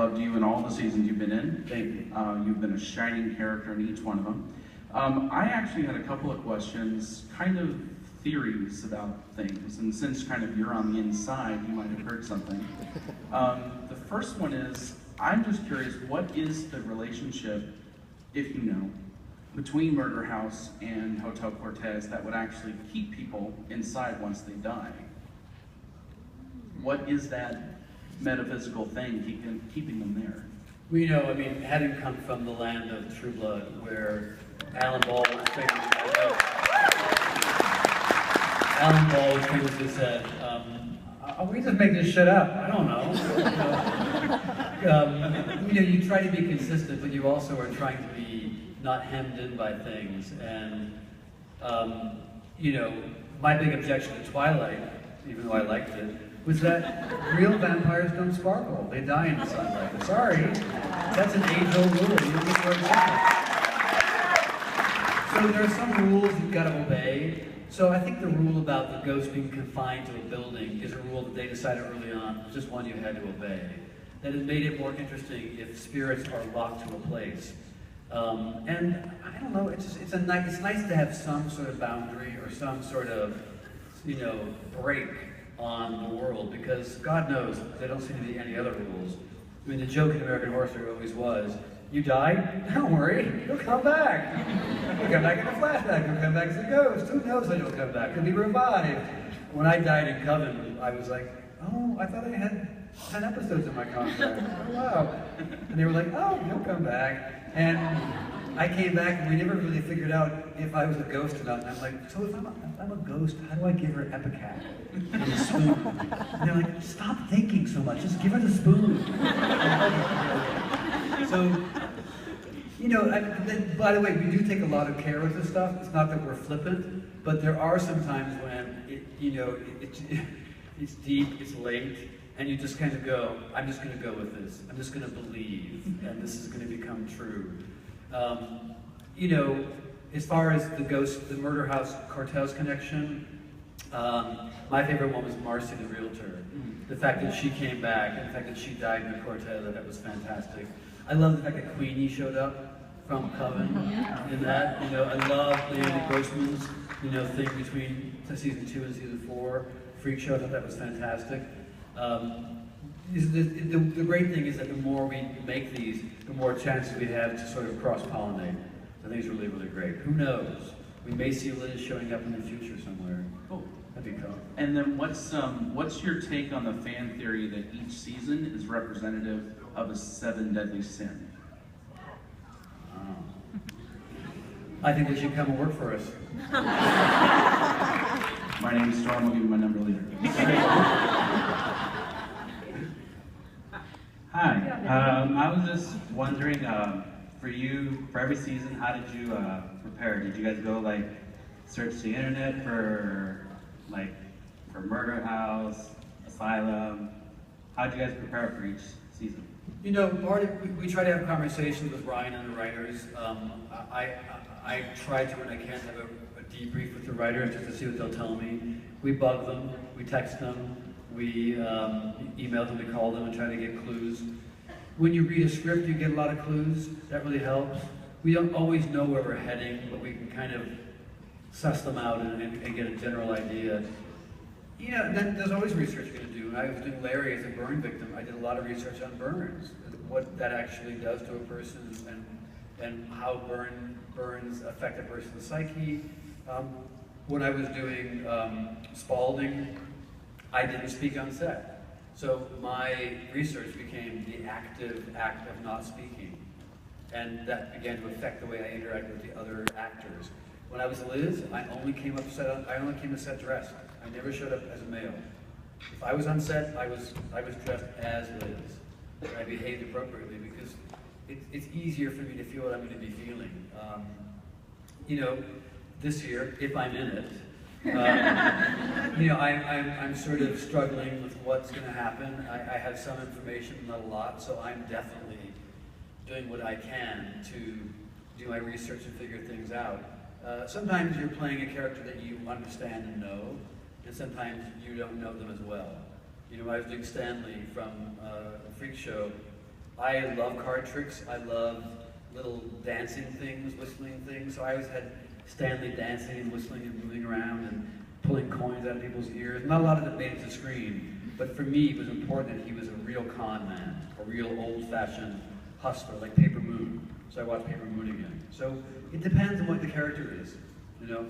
loved you in all the seasons you've been in. Thank you. You've been a shining character in each one of them. I actually had a couple of questions, kind of theories about things, and since kind of you're on the inside, you might have heard something. The first one is, I'm just curious, what is the relationship, if you know, between Murder House and Hotel Cortez that would actually keep people inside once they die? What is that metaphysical thing keeping them there? Well, you know, I mean, having come from the land of True Blood, where Alan Ball famously said, we just make this shit up, I don't know. You know, you try to be consistent, but you also are trying to be not hemmed in by things. And, you know, my big objection to Twilight, even though I liked it, was that real vampires don't sparkle. They die in the sunlight. Sorry, that's an age-old rule. You don't get to So there are some rules you've got to obey. So I think the rule about the ghost being confined to a building is a rule that they decided early on, just one you had to obey. That has made it more interesting if spirits are locked to a place. And I don't know, it's nice to have some sort of boundary or some sort of, you know, break on the world, because God knows there don't seem to be any other rules. I mean, the joke in American Horror Story always was, you died? Don't worry, you'll come back. You'll come back in a flashback, you'll come back as a ghost. Who knows when you'll come back? You'll be revived. When I died in Coven, I was like, oh, I thought I had 10 episodes in my contract. Oh, wow. And they were like, oh, you'll come back. And I came back and we never really figured out if I was a ghost or not. And I'm like, so if I'm a ghost, how do I give her epitaph? And a spoon. And they're like, stop thinking so much, just give her the spoon. So, you know, by the way, we do take a lot of care with this stuff. It's not that we're flippant, but there are some times when, it's deep, it's late, and you just kind of go, I'm just going to go with this. I'm just going to believe, and this is going to become true. You know, as far as the Murder House Cortez connection, my favorite one was Marcy the Realtor. The fact that she came back, and the fact that she died in the Cortez, that was fantastic. I love the fact that Queenie showed up from Coven in that. You know, I love Leanne Grossman's, you know, thing between season 2 and season 4. Freak Show, I thought that was fantastic. The great thing is that the more we make these, the more chances we have to sort of cross-pollinate. I think it's really, really great. Who knows? We may see Liz showing up in the future somewhere. Cool. That'd be cool. And then what's your take on the fan theory that each season is representative of a 7 deadly sin? I think they should come and work for us. My name is Storm, I'll give you my number later. Hi, I was just wondering, for you, for every season, how did you prepare? Did you guys go like search the internet for Murder House, Asylum? How did you guys prepare for each season? You know, we try to have conversations with Ryan and the writers. I try to, when I can, have a debrief with the writers just to see what they'll tell me. We bug them, we text them, we email them, we call them and try to get clues. When you read a script, you get a lot of clues. That really helps. We don't always know where we're heading, but we can kind of suss them out and get a general idea. You know, there's always research you're going to do. When I was doing Larry as a burn victim, I did a lot of research on burns, what that actually does to a person and how burns affect a person's psyche. When I was doing Spalding, I didn't speak on set. So my research became the active act of not speaking. And that began to affect the way I interact with the other actors. When I was Liz, I only came to set dressed. I never showed up as a male. If I was on set, I was dressed as Liz. I behaved appropriately because it's easier for me to feel what I'm going to be feeling. You know, this year, if I'm in it, you know, I'm sort of struggling with what's going to happen. I have some information, not a lot, so I'm definitely doing what I can to do my research and figure things out. Sometimes you're playing a character that you understand and know, and sometimes you don't know them as well. You know, I was doing Stanley from Freak Show. I love card tricks. I love little dancing things, whistling things. So I always had Stanley dancing and whistling and moving around and pulling coins out of people's ears. Not a lot of it made it to screen, but for me it was important that he was a real con man, a real old-fashioned hustler, like Paper Moon. So I watched Paper Moon again. So it depends on what the character is, you know?